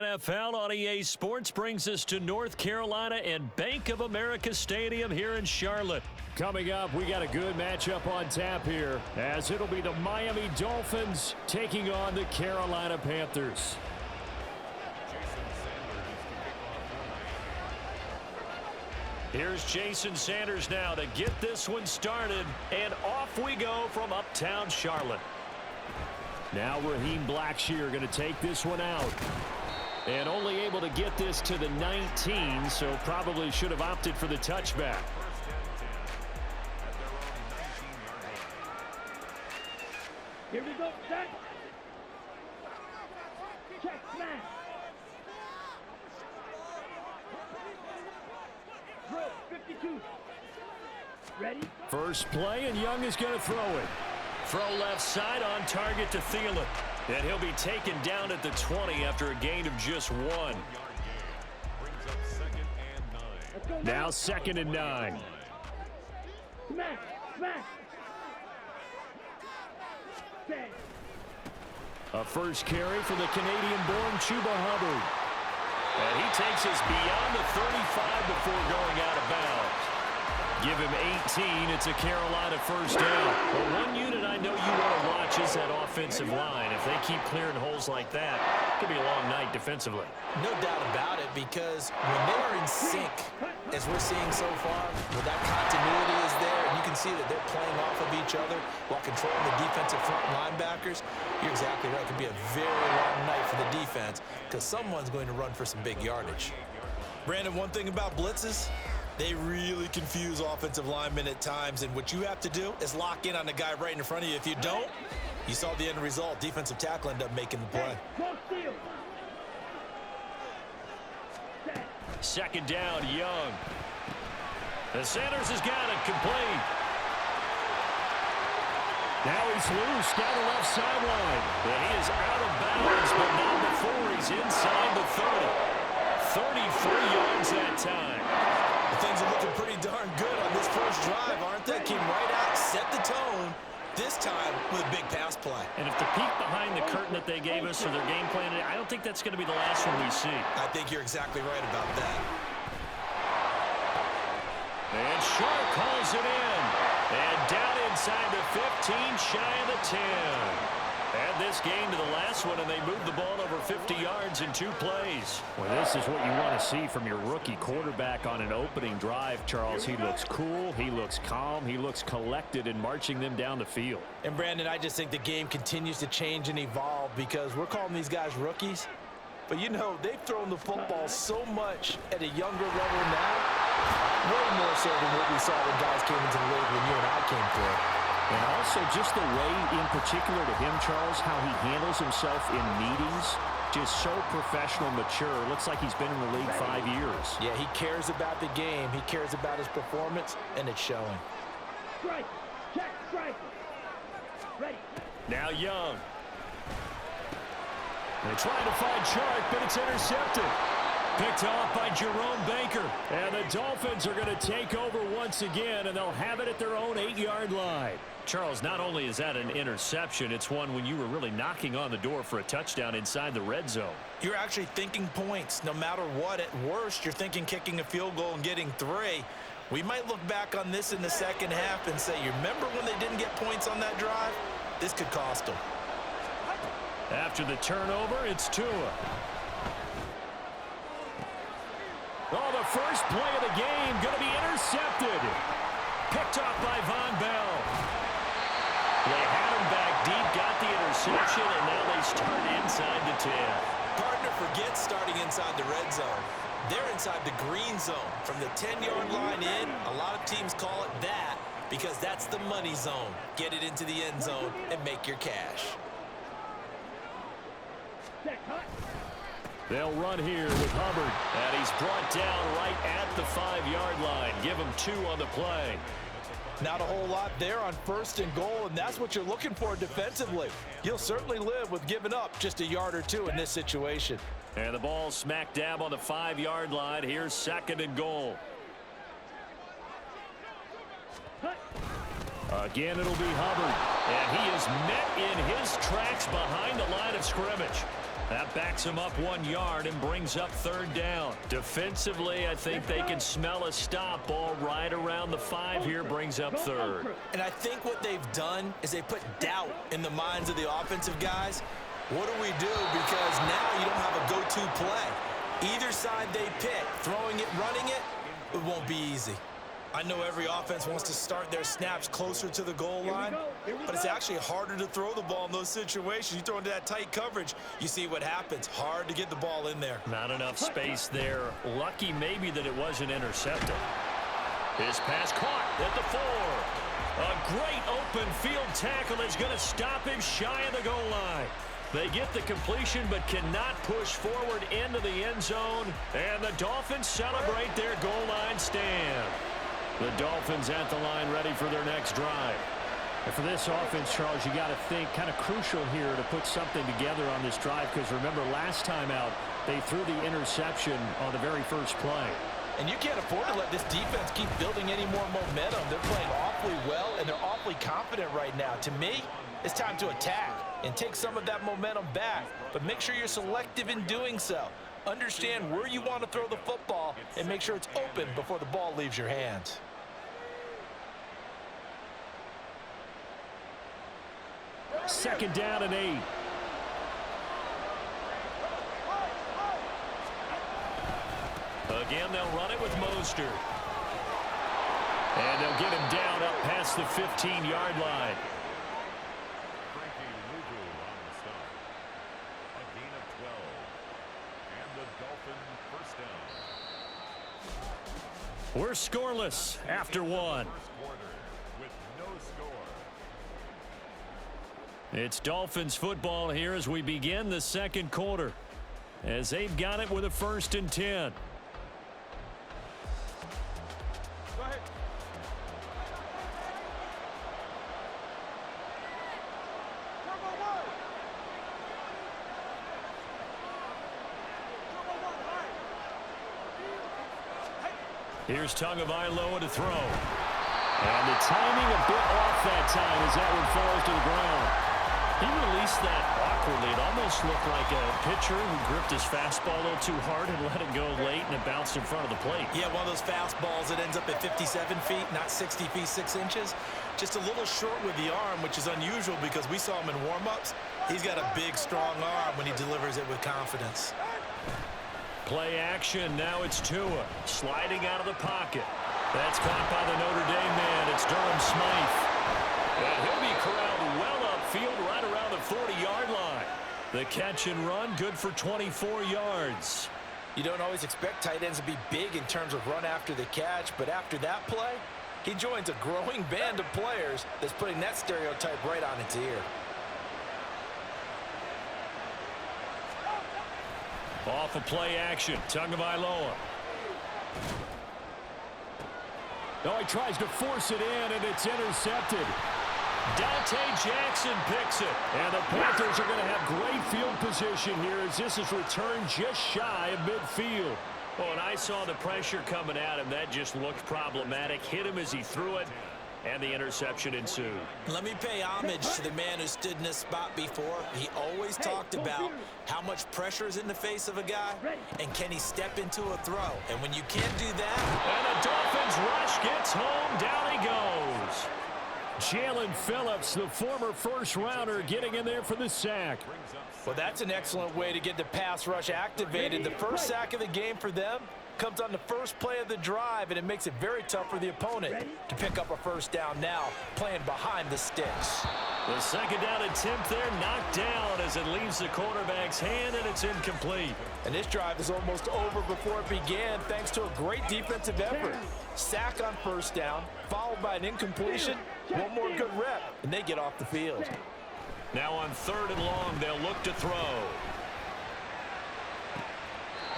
NFL on EA Sports brings us to North Carolina and Bank of America Stadium here in Charlotte. Coming up, we got a good matchup on tap here, as it'll be the Miami Dolphins taking on the Carolina Panthers. Here's Jason Sanders now to get this one started, and off we go from uptown Charlotte. Now Raheem Blackshear going to take this one out. And only able to get this to the 19, so probably should have opted for the touchback. Here we go, set. Check, smash. Throw, 52. Ready? First play, and Young is going to throw it. Throw left side on target to Thielen. And he'll be taken down at the 20 after a gain of just 1. Now 2nd and 9. Smash, smash. A first carry for the Canadian-born Chuba Hubbard. And he takes us beyond the 35 before going out of bounds. Give him 18. It's a Carolina first down. But one unit I know you want to watch is that offensive line. If they keep clearing holes like that, it could be a long night defensively. No doubt about it, because when they are in sync, as we're seeing so far, where that continuity is there, and you can see that they're playing off of each other while controlling the defensive front linebackers, you're exactly right. It could be a very long night for the defense because someone's going to run for some big yardage. Brandon, one thing about blitzes, they really confuse offensive linemen at times, and what you have to do is lock in on the guy right in front of you. If you don't, you saw the end result. Defensive tackle ended up making the play. Second down, Young. The Sanders has got it complete. Now he's loose down the left sideline. And he is out of bounds, but not before he's inside the 30. 33 yards that time. Things are looking pretty darn good on this first drive, aren't they? Came right out, set the tone, this time with a big pass play. And if the peek behind the curtain that they gave us for their game plan, I don't think that's going to be the last one we see. I think you're exactly right about that. And Sharp calls it in. And down inside the 15, shy of the 10. Add this game to the last one, and they moved the ball over 50 yards in 2 plays. Well, this is what you want to see from your rookie quarterback on an opening drive, Charles. He looks cool, he looks calm, he looks collected in marching them down the field. And, Brandon, I just think the game continues to change and evolve because we're calling these guys rookies. But, you know, they've thrown the football so much at a younger level now, way more so than what we saw when guys came into the league when you and I came through. And also just the way, in particular to him, Charles, how he handles himself in meetings, just so professional, mature. Looks like he's been in the league 5 years. Yeah, he cares about the game. He cares about his performance, and it's showing. Strike, check, strike. Ready. Now Young. They're trying to find Sharp, but it's intercepted. Picked off by Jerome Baker. And the Dolphins are going to take over once again, and they'll have it at their own 8-yard line. Charles, not only is that an interception, it's one when you were really knocking on the door for a touchdown inside the red zone. You're actually thinking points no matter what. At worst, you're thinking kicking a field goal and getting 3. We might look back on this in the second half and say, you remember when they didn't get points on that drive? This could cost them. After the turnover, it's Tua. Oh, the first play of the game going to be intercepted. Picked off by Von Bell. They had him back deep, got the interception, and now they start inside the 10. Partner forgets starting inside the red zone. They're inside the green zone. From the 10-yard line in, a lot of teams call it that because that's the money zone. Get it into the end zone and make your cash. They'll run here with Hubbard. And he's brought down right at the 5-yard line. Give him 2 on the play. Not a whole lot there on 1st and goal, and that's what you're looking for defensively. You'll certainly live with giving up just a yard or 2 in this situation. And the ball smack dab on the 5-yard line. Here's 2nd and goal. Again, it'll be Hubbard. And he is met in his tracks behind the line of scrimmage. That backs him up 1 yard and brings up third down. Defensively, I think they can smell a stop. Ball right around the 5 here, brings up third. And I think what they've done is they put doubt in the minds of the offensive guys. What do we do? Because now you don't have a go-to play. Either side they pick, throwing it, running it, it won't be easy. I know every offense wants to start their snaps closer to the goal line, but it's actually harder to throw the ball in those situations. You throw into that tight coverage, you see what happens. Hard to get the ball in there. Not enough space there. Lucky maybe that it wasn't intercepted. His pass caught at the 4. A great open field tackle is going to stop him shy of the goal line. They get the completion but cannot push forward into the end zone, and the Dolphins celebrate their goal line stand. The Dolphins at the line ready for their next drive. And for this offense, Charles, you got to think kind of crucial here to put something together on this drive, because remember last time out they threw the interception on the very first play. And you can't afford to let this defense keep building any more momentum. They're playing awfully well, and they're awfully confident right now. To me, it's time to attack and take some of that momentum back, but make sure you're selective in doing so. Understand where you want to throw the football and make sure it's open before the ball leaves your hands. Second down and 8. Again, they'll run it with Mostert. And they'll get him down up past the 15-yard line. We're scoreless after 1. It's Dolphins football here as we begin the second quarter, as they've got it with a 1st and 10. Go ahead. Here's Tagovailoa to throw. And the timing a bit off that time as that one falls to the ground. He released that awkwardly. It almost looked like a pitcher who gripped his fastball a little too hard and let it go late, and it bounced in front of the plate. Yeah, one of those fastballs that ends up at 57 feet, not 60 feet, 6 inches. Just a little short with the arm, which is unusual because we saw him in warm-ups. He's got a big, strong arm when he delivers it with confidence. Play action. Now it's Tua sliding out of the pocket. That's caught by the Notre Dame man. It's Durham Smythe. And he'll be corralled well upfield right around the 40-yard line. The catch and run good for 24 yards. You don't always expect tight ends to be big in terms of run after the catch, but after that play, he joins a growing band of players that's putting that stereotype right on its ear. Off of play action, Tagovailoa. No, he tries to force it in, and it's intercepted. Dante Jackson picks it. And the Panthers are going to have great field position here as this is returned just shy of midfield. Oh, and I saw the pressure coming at him. That just looked problematic. Hit him as he threw it, and the interception ensued. Let me pay homage to the man who stood in this spot before. He always talked about how much pressure is in the face of a guy, and can he step into a throw. And when you can't do that... And the Dolphins rush gets home. Down he goes. Jalen Phillips, the former first-rounder, getting in there for the sack. Well, that's an excellent way to get the pass rush activated. The first sack of the game for them comes on the first play of the drive, and it makes it very tough for the opponent to pick up a first down now, playing behind the sticks. The second down attempt there knocked down as it leaves the quarterback's hand, and it's incomplete. And this drive is almost over before it began thanks to a great defensive effort. Sack on first down, followed by an incompletion, one more good rep, and they get off the field. Now on 3rd and long, they'll look to throw.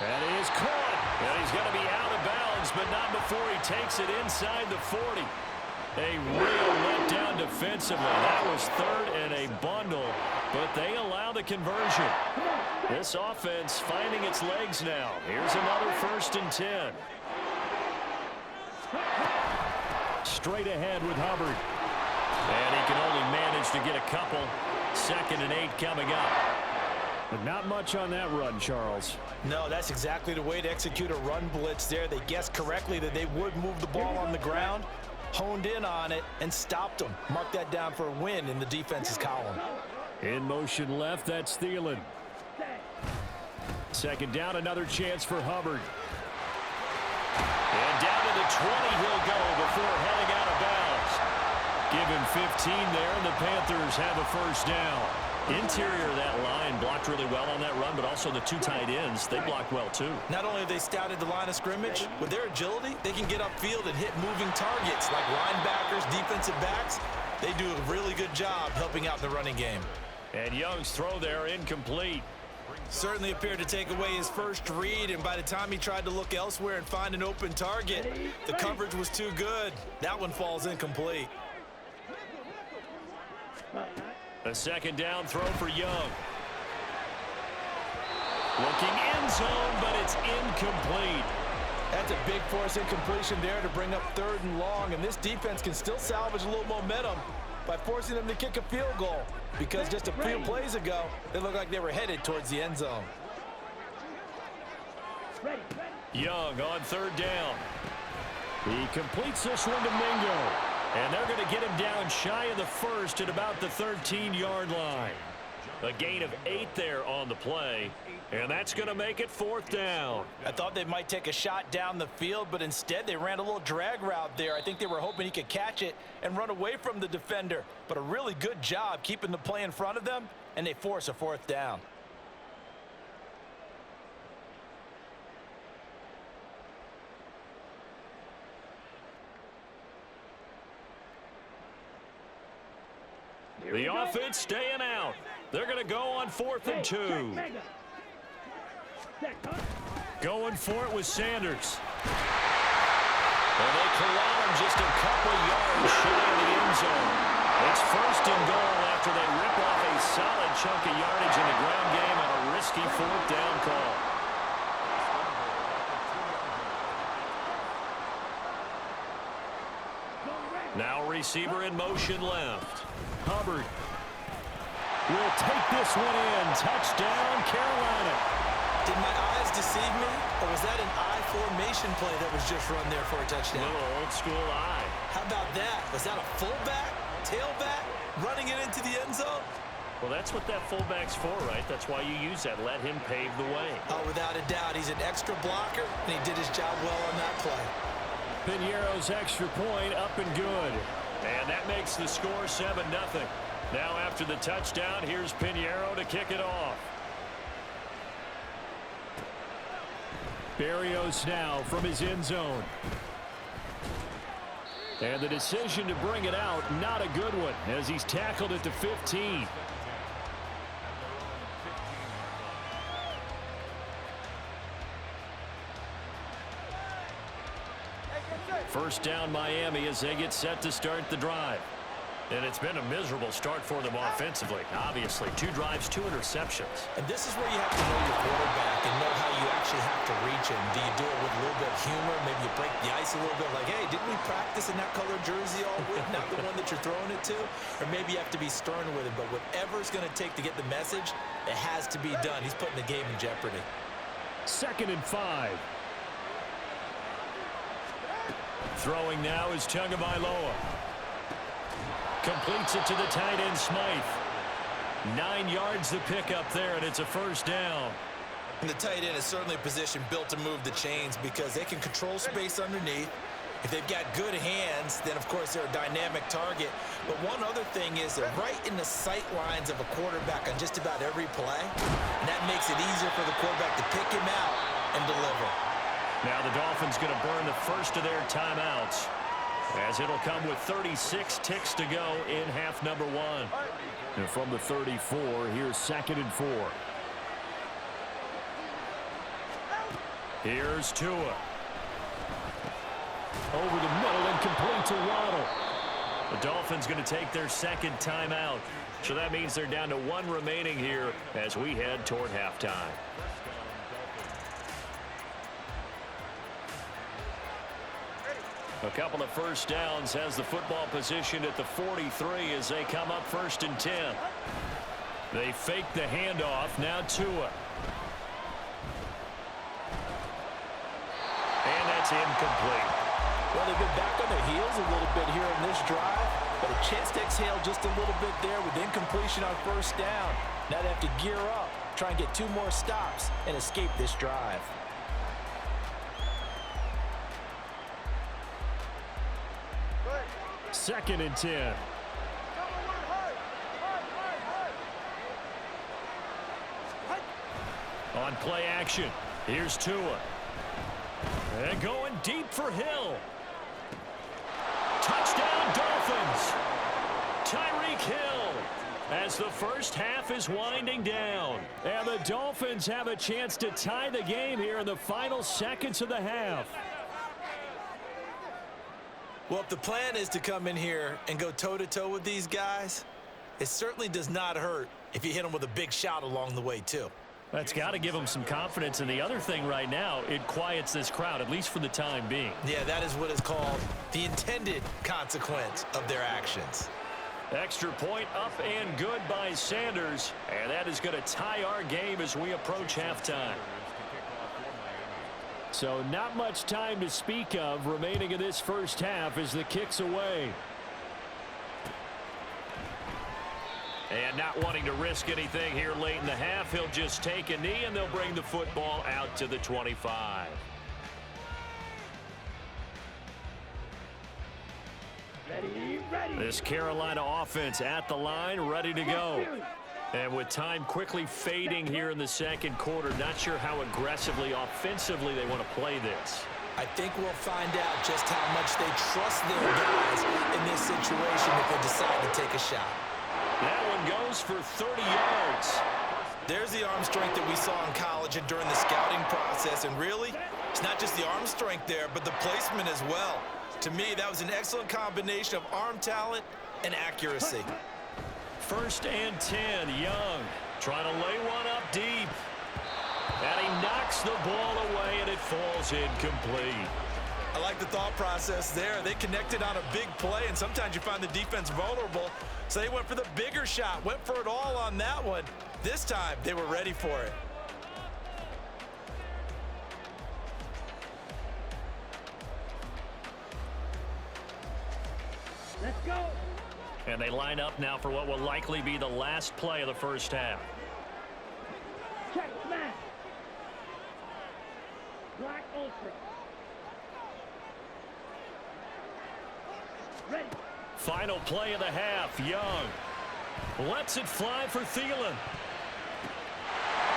And he is caught. And he's going to be out of bounds, but not before he takes it inside the 40. A real letdown defensively. That was 3rd and a bundle, but they allow the conversion. This offense finding its legs now. Here's another 1st and 10. Straight ahead with Hubbard. And he can only manage to get a couple. 2nd and 8 coming up. But not much on that run, Charles. No, that's exactly the way to execute a run blitz there. They guessed correctly that they would move the ball on the ground, honed in on it, and stopped them. Mark that down for a win in the defense's column. In motion left, that's Thielen. Second down, another chance for Hubbard. And down to the 20 he'll go before heading out of bounds. Give him 15 there, and the Panthers have a first down. Interior of that line blocked really well on that run, but also the two tight ends, they blocked well too. Not only have they scouted the line of scrimmage, with their agility, they can get upfield and hit moving targets like linebackers, defensive backs. They do a really good job helping out the running game. And Young's throw there incomplete. Certainly appeared to take away his first read, and by the time he tried to look elsewhere and find an open target, the coverage was too good. That one falls incomplete. A second down throw for Young. Looking end zone, but it's incomplete. That's a big force incompletion there to bring up 3rd and long, and this defense can still salvage a little momentum by forcing them to kick a field goal, because just a few plays ago, they looked like they were headed towards the end zone. Young on 3rd down. He completes this one to Mingo. And they're going to get him down shy of the first at about the 13-yard line. A gain of 8 there on the play, and that's going to make it 4th down. I thought they might take a shot down the field, but instead they ran a little drag route there. I think they were hoping he could catch it and run away from the defender, but a really good job keeping the play in front of them, and they force a 4th down. The offense staying out. They're going to go on 4th and 2. Going for it with Sanders. And they corral him just a couple yards shy of the end zone. It's 1st and goal after they rip off a solid chunk of yardage in the ground game on a risky 4th down call. Now receiver in motion left. Hubbard will take this one in. Touchdown, Carolina. Did my eyes deceive me, or was that an I formation play that was just run there for a touchdown? A little old school eye. How about that? Was that a fullback, tailback, running it into the end zone? Well, that's what that fullback's for, right? That's why you use that. Let him pave the way. Oh, without a doubt. He's an extra blocker, and he did his job well on that play. Piñeiro's extra point up and good. And that makes the score 7-0. Now after the touchdown, here's Piñeiro to kick it off. Berrios now from his end zone. And the decision to bring it out, not a good one, as he's tackled at the 15. First down Miami as they get set to start the drive. And it's been a miserable start for them offensively. Obviously, 2 drives, 2 interceptions. And this is where you have to know your quarterback and know how you actually have to reach him. Do you do it with a little bit of humor? Maybe you break the ice a little bit like, hey, didn't we practice in that color jersey all week? Not the one that you're throwing it to? Or maybe you have to be stern with it. But whatever it's going to take to get the message, it has to be done. He's putting the game in jeopardy. 2nd and 5. Throwing now is Tagovailoa. Completes it to the tight end, Smythe. 9 yards to pick up there, and it's a first down. And the tight end is certainly a position built to move the chains because they can control space underneath. If they've got good hands, then, of course, they're a dynamic target. But one other thing is they're right in the sight lines of a quarterback on just about every play. And that makes it easier for the quarterback to pick him out and deliver. Now the Dolphins going to burn the first of their timeouts, as it'll come with 36 ticks to go in half number 1. And from the 34, here's 2nd and 4. Here's Tua. Over the middle and complete to Waddle. The Dolphins going to take their 2nd timeout. So that means they're down to 1 remaining here as we head toward halftime. A couple of first downs has the football position at the 43 as they come up 1st and 10. They fake the handoff. Now Tua. And that's incomplete. Well, they've been back on their heels a little bit here in this drive, but a chance to exhale just a little bit there with incompletion on first down. Now they have to gear up, try and get 2 more stops, and escape this drive. Second and 10. On play action, here's Tua. And going deep for Hill. Touchdown, Dolphins. Tyreek Hill as the first half is winding down. And the Dolphins have a chance to tie the game here in the final seconds of the half. Well, if the plan is to come in here and go toe-to-toe with these guys, it certainly does not hurt if you hit them with a big shout along the way, too. That's got to give them some confidence. And the other thing right now, it quiets this crowd, at least for the time being. Yeah, that is what is called the intended consequence of their actions. Extra point up and good by Sanders. And that is going to tie our game as we approach halftime. So not much time to speak of remaining in this first half as the kick's away. And not wanting to risk anything here late in the half, he'll just take a knee and they'll bring the football out to the 25. Ready. This Carolina offense at the line, ready to go. And with time quickly fading here in the second quarter, not sure how aggressively, offensively they want to play this. I think we'll find out just how much they trust their guys in this situation if they decide to take a shot. That one goes for 30 yards. There's the arm strength that we saw in college and during the scouting process. And really, it's not just the arm strength there, but the placement as well. To me, that was an excellent combination of arm talent and accuracy. First and 10, Young trying to lay one up deep. And he knocks the ball away, and it falls incomplete. I like the thought process there. They connected on a big play, and sometimes you find the defense vulnerable. So they went for the bigger shot, went for it all on that one. This time, they were ready for it. Let's go. And they line up now for what will likely be the last play of the first half. Check smash. Black Ultra. Ready. Final play of the half, Young lets it fly for Thielen.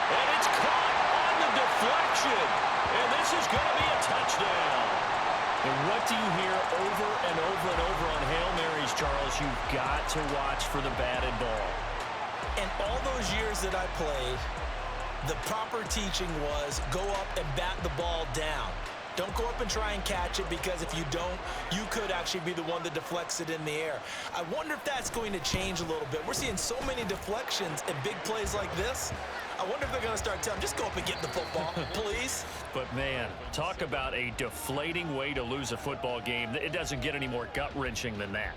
And it's caught on the deflection. And this is going to be a touchdown. And what do you hear over and over and over on Hail Marys, Charles? You've got to watch for the batted ball. And all those years that I played, the proper teaching was go up and bat the ball down. Don't go up and try and catch it, because if you don't, you could actually be the one that deflects it in the air. I wonder if that's going to change a little bit. We're seeing so many deflections and big plays like this. I wonder if they're going to start telling them, just go up and get the football, please. But, man, talk about a deflating way to lose a football game. It doesn't get any more gut-wrenching than that.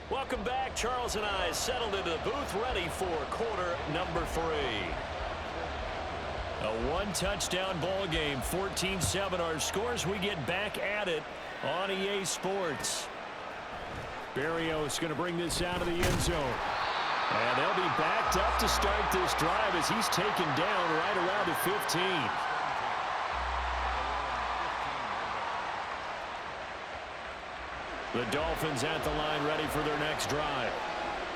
Welcome back. Charles and I settled into the booth, ready for quarter number 3. A one-touchdown ball game, 14-7 our scores. We get back at it on EA Sports. Berrios going to bring this out of the end zone. And they'll be backed up to start this drive as he's taken down right around the 15. The Dolphins at the line, ready for their next drive.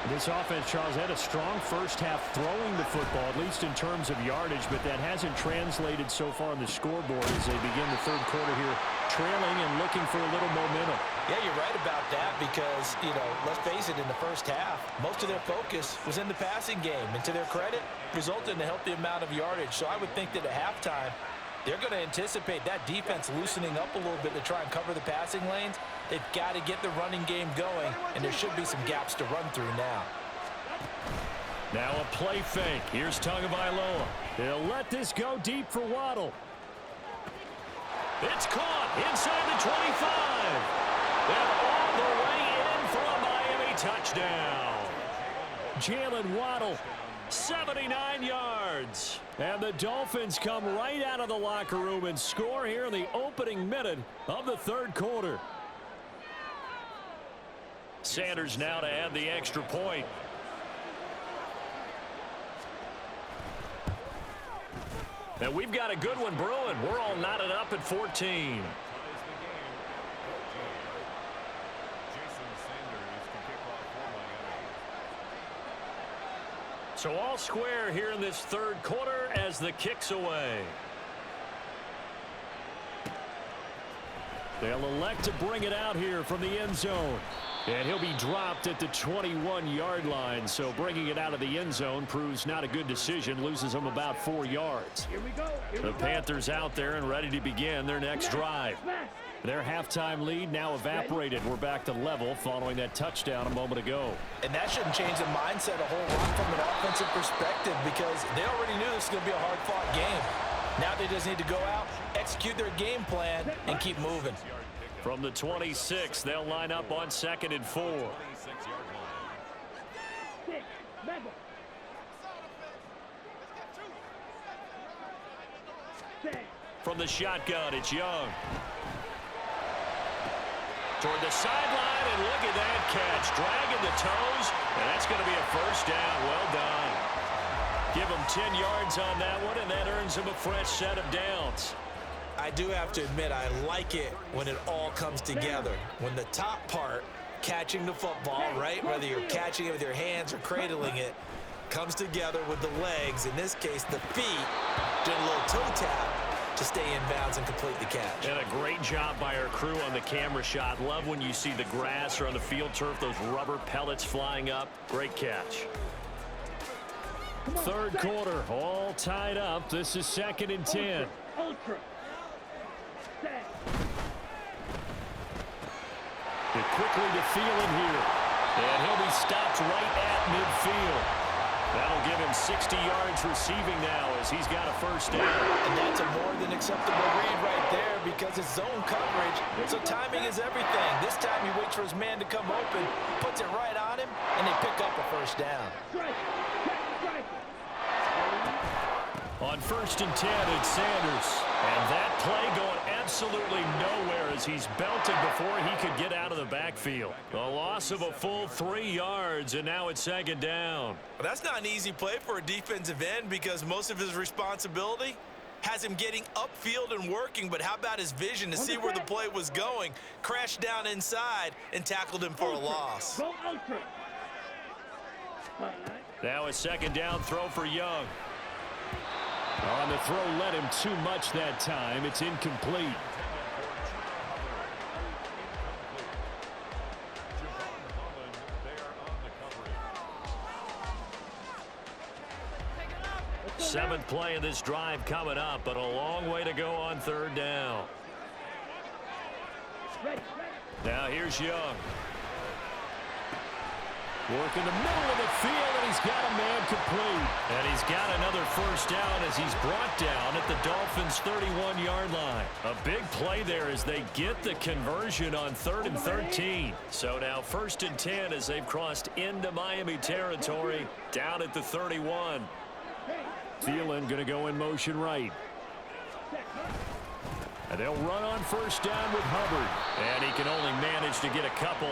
This offense, Charles, had a strong first half throwing the football, at least in terms of yardage, but that hasn't translated so far on the scoreboard as they begin the third quarter here, trailing and looking for a little momentum. Yeah, you're right about that because, let's face it, in the first half, most of their focus was in the passing game. And to their credit, resulted in a healthy amount of yardage. So I would think that at halftime, they're going to anticipate that defense loosening up a little bit to try and cover the passing lanes. They've got to get the running game going, and there should be some gaps to run through now. Now a play fake. Here's Tagovailoa. He'll let this go deep for Waddle. It's caught inside the 25. And all the way in for a Miami touchdown. Jalen Waddle, 79 yards. And the Dolphins come right out of the locker room and score here in the opening minute of the third quarter. Sanders now to add the extra point. And we've got a good one brewing. We're all knotted up at 14. So all square here in this third quarter as the kick's away. They'll elect to bring it out here from the end zone. And he'll be dropped at the 21-yard line. So bringing it out of the end zone proves not a good decision. Loses them about 4 yards. Here we go. The Panthers out there and ready to begin their next drive. Their halftime lead now evaporated. We're back to level following that touchdown a moment ago. And that shouldn't change the mindset a whole lot from an offensive perspective because they already knew this was going to be a hard-fought game. Now they just need to go out, execute their game plan, and keep moving. From the 26, they'll line up on 2nd and 4. From the shotgun, it's Young. Toward the sideline, and look at that catch. Dragging the toes, and that's going to be a first down. Well done. Give him 10 yards on that one, and that earns him a fresh set of downs. I do have to admit, I like it when it all comes together. When the top part, catching the football, right, whether you're catching it with your hands or cradling it, comes together with the legs, in this case the feet, doing a little toe tap to stay in bounds and complete the catch. And a great job by our crew on the camera shot. Love when you see the grass or on the field turf, those rubber pellets flying up. Great catch. Third quarter, all tied up. This is 2nd and 10. Ultra. They're quickly to Thielen here. And he'll be stopped right at midfield. That'll give him 60 yards receiving now as he's got a first down. And that's a more than acceptable read right there because it's zone coverage, so timing is everything. This time he waits for his man to come open, puts it right on him, and they pick up a first down. On 1st and 10, it's Sanders. And that play going absolutely nowhere as he's belted before he could get out of the backfield. A loss of a full 3 yards, and now it's 2nd down. Well, that's not an easy play for a defensive end because most of his responsibility has him getting upfield and working, but how about his vision to see where the play was going, crashed down inside, and tackled him for a loss. Now a 2nd down throw for Young. On the throw led him too much that time. It's incomplete. Seventh play of this drive coming up, but a long way to go on 3rd down. Now here's Young. Work in the middle of the field, and he's got a man complete. And he's got another first down as he's brought down at the Dolphins' 31-yard line. A big play there as they get the conversion on 3rd and 13. So now 1st and 10 as they've crossed into Miami territory down at the 31. Thielen going to go in motion right. And they'll run on 1st down with Hubbard. And he can only manage to get a couple.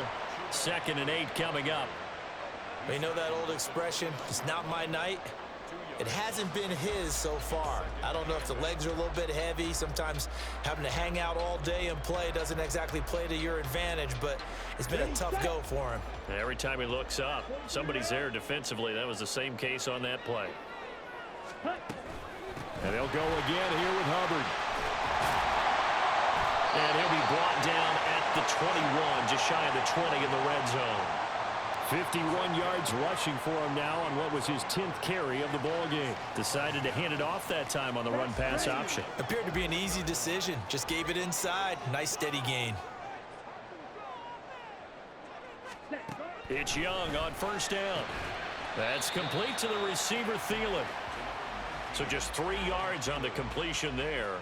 2nd and 8 coming up. You know that old expression, it's not my night? It hasn't been his so far. I don't know if the legs are a little bit heavy. Sometimes having to hang out all day and play doesn't exactly play to your advantage, but it's been a tough go for him. Every time he looks up, somebody's there defensively. That was the same case on that play. And they'll go again here with Hubbard. And he'll be brought down at the 21, just shy of the 20 in the red zone. 51 yards rushing for him now on what was his 10th carry of the ball game. Decided to hand it off that time on the run-pass option. Appeared to be an easy decision. Just gave it inside. Nice steady gain. It's Young on 1st down. That's complete to the receiver, Thielen. So just 3 yards on the completion there.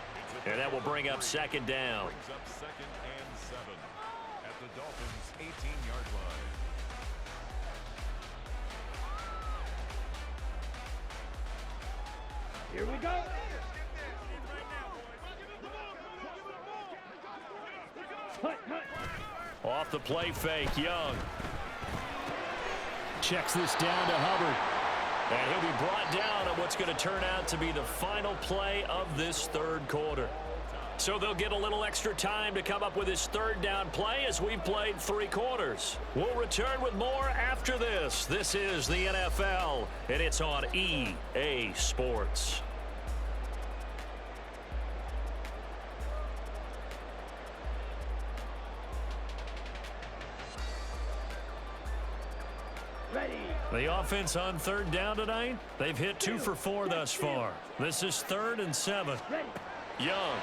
And that will bring up second down. Brings up 2nd and 7 at the Dolphins' 18-yard line. Here we go. Hut, hut. Off the play fake, Young. Checks this down to Hubbard. And he'll be brought down on what's going to turn out to be the final play of this third quarter. So they'll get a little extra time to come up with his third down play as we've played 3 quarters. We'll return with more after this. This is the NFL, and it's on EA Sports. Ready. The offense on third down tonight, they've hit 2 for 4 thus far. This is 3rd and 7. Ready. Young.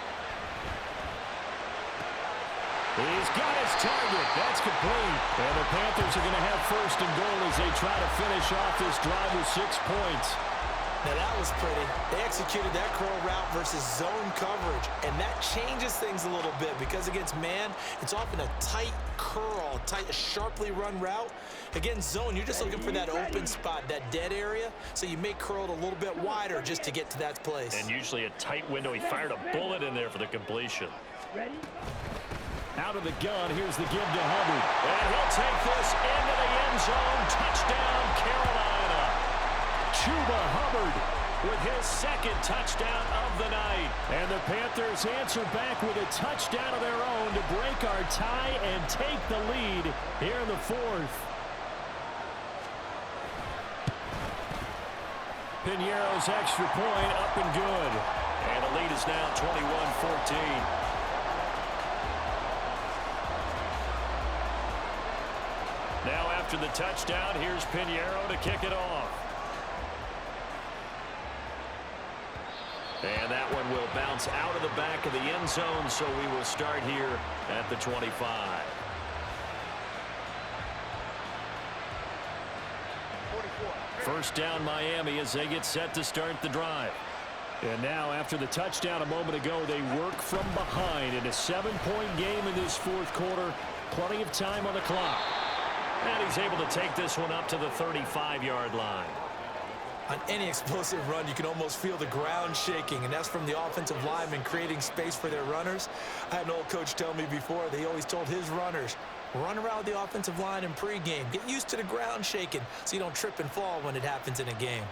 He's got his target. That's complete. And the Panthers are going to have 1st and goal as they try to finish off this drive with 6 points. Now that was pretty. They executed that curl route versus zone coverage, and that changes things a little bit because against man, it's often a tight curl, a sharply run route. Against zone, you're just looking for that open spot, that dead area, so you may curl it a little bit wider just to get to that place. And usually a tight window. He fired a bullet in there for the completion. Ready. Out of the gun, here's the give to Hubbard. And he'll take this into the end zone. Touchdown, Carolina. Chuba Hubbard With his 2nd touchdown of the night. And the Panthers answer back with a touchdown of their own to break our tie and take the lead here in the 4th. Piñeiro's extra point up and good. And the lead is now 21-14. Now after the touchdown, here's Piñeiro to kick it off. And that one will bounce out of the back of the end zone, so we will start here at the 25. First down Miami as they get set to start the drive. And now after the touchdown a moment ago, they work from behind in a 7-point game in this 4th quarter. Plenty of time on the clock. And he's able to take this one up to the 35-yard line. On any explosive run, you can almost feel the ground shaking, and that's from the offensive linemen creating space for their runners. I had an old coach tell me before, they always told his runners, run around the offensive line in pregame. Get used to the ground shaking so you don't trip and fall when it happens in a game.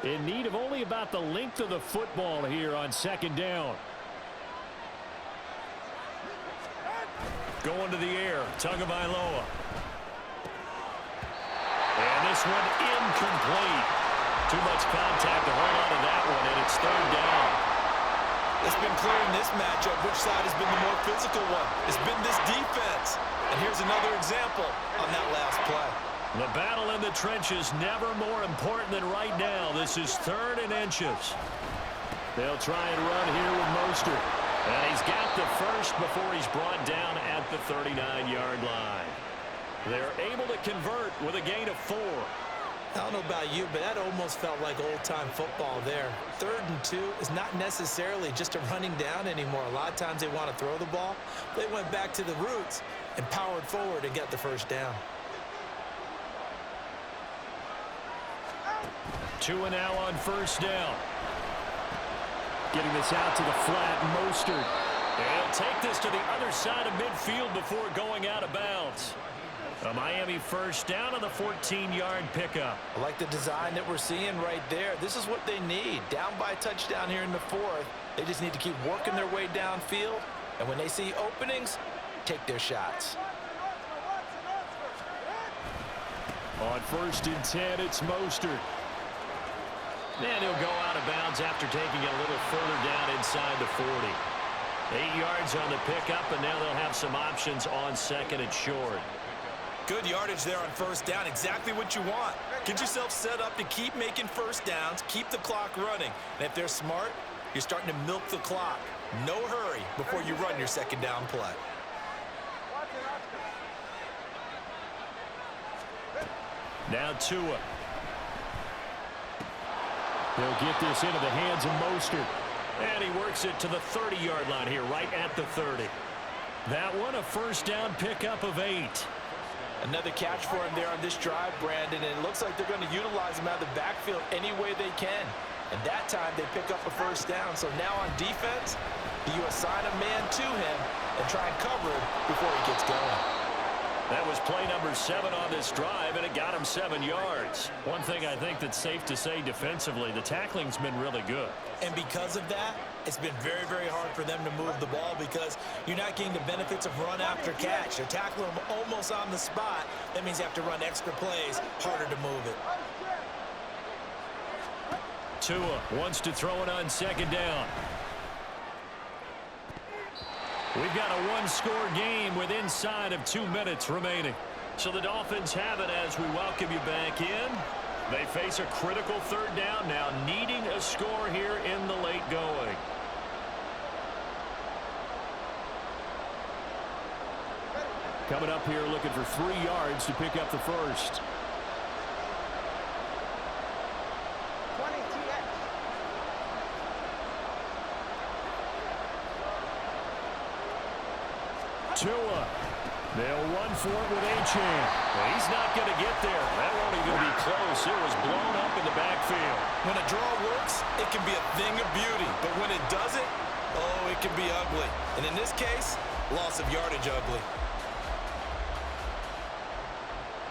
In need of only about the length of the football here on 2nd down. Going to the air, Tagovailoa. And this one incomplete. Too much contact to hold on to that one, and it's 3rd down. It's been clear in this matchup which side has been the more physical one. It's been this defense. And here's another example on that last play. The battle in the trenches never more important than right now. This is 3rd and inches. They'll try and run here with Mostert. And he's got the first before he's brought down at the 39-yard line. They're able to convert with a gain of 4. I don't know about you, but that almost felt like old-time football there. 3rd and 2 is not necessarily just a running down anymore. A lot of times they want to throw the ball. They went back to the roots and powered forward and got the first down. 2 and now on 1st down. Getting this out to the flat, Mostert. He'll take this to the other side of midfield before going out of bounds. A Miami 1st down on the 14-yard pickup. I like the design that we're seeing right there. This is what they need. Down by a touchdown here in the 4th. They just need to keep working their way downfield. And when they see openings, take their shots. On 1st and 10, it's Mostert. And he'll go out of bounds after taking it a little further down inside the 40. 8 yards on the pickup, and now they'll have some options on 2nd and short. Good yardage there on 1st down. Exactly what you want. Get yourself set up to keep making 1st downs, keep the clock running. And if they're smart, you're starting to milk the clock. No hurry before you run your 2nd down play. Now Tua. He'll get this into the hands of Mostert. And he works it to the 30-yard line here, right at the 30. That one, a first down pickup of 8. Another catch for him there on this drive, Brandon, and it looks like they're going to utilize him out of the backfield any way they can. And that time, they pick up a first down. So now on defense, you assign a man to him and try and cover him before he gets going. That was play number 7 on this drive, and it got him 7 yards. One thing I think that's safe to say defensively, the tackling's been really good. And because of that, it's been very, very hard for them to move the ball because you're not getting the benefits of run after catch. They're tackling them almost on the spot. That means you have to run extra plays, harder to move it. Tua wants to throw it on second down. We've got a one-score game with inside of 2 minutes remaining. So the Dolphins have it as we welcome you back in. They face a critical third down now, needing a score here in the late going. Coming up here looking for 3 yards to pick up the first. Tua. They'll run for it with Achane. He's not going to get there. That won't even be close. It was blown up in the backfield. When a draw works, it can be a thing of beauty. But when it doesn't, oh, it can be ugly. And in this case, loss of yardage ugly.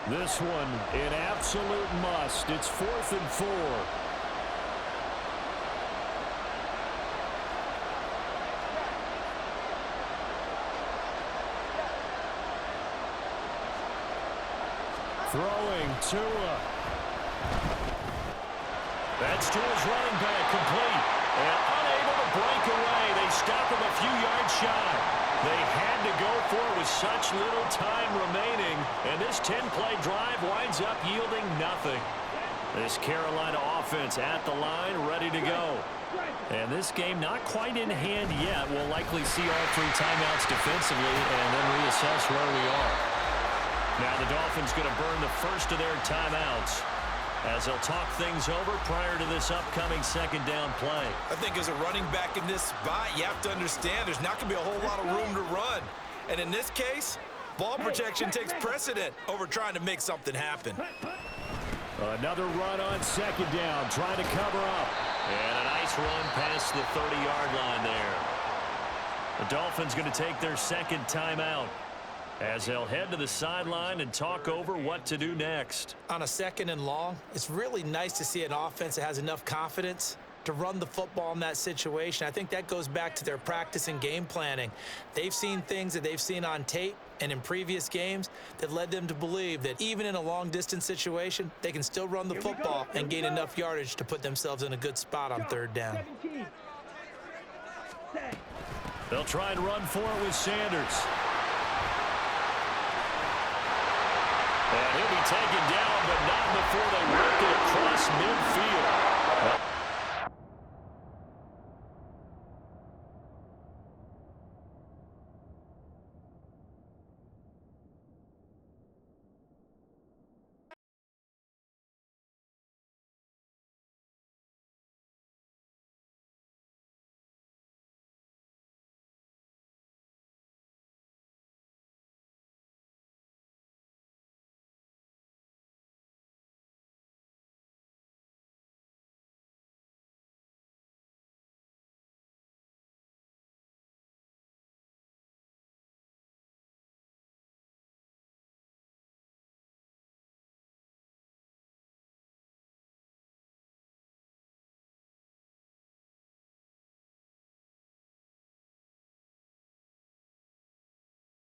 This one, an absolute must. It's 4th and 4. Throwing Tua. That's Tua's running back, complete. And unable to break away. They stop him a few yards shy. They had to go for it with such little time remaining. And this 10-play drive winds up yielding nothing. This Carolina offense at the line, ready to go. And this game not quite in hand yet. We'll likely see all 3 timeouts defensively and then reassess where we are. Now the Dolphins going to burn the first of their timeouts as they'll talk things over prior to this upcoming second down play. I think as a running back in this spot, you have to understand there's not going to be a whole lot of room to run. And in this case, ball protection takes precedent over trying to make something happen. Another run on second down, trying to cover up. And a nice run past the 30-yard line there. The Dolphins going to take their second timeout as they'll head to the sideline and talk over what to do next. On a second and long, it's really nice to see an offense that has enough confidence to run the football in that situation. I think that goes back to their practice and game planning. They've seen things that they've seen on tape and in previous games that led them to believe that even in a long-distance situation, they can still run the football and gain enough yardage to put themselves in a good spot on third down. They'll try and run for it with Sanders. And he'll be taken down, but not before they work it across midfield.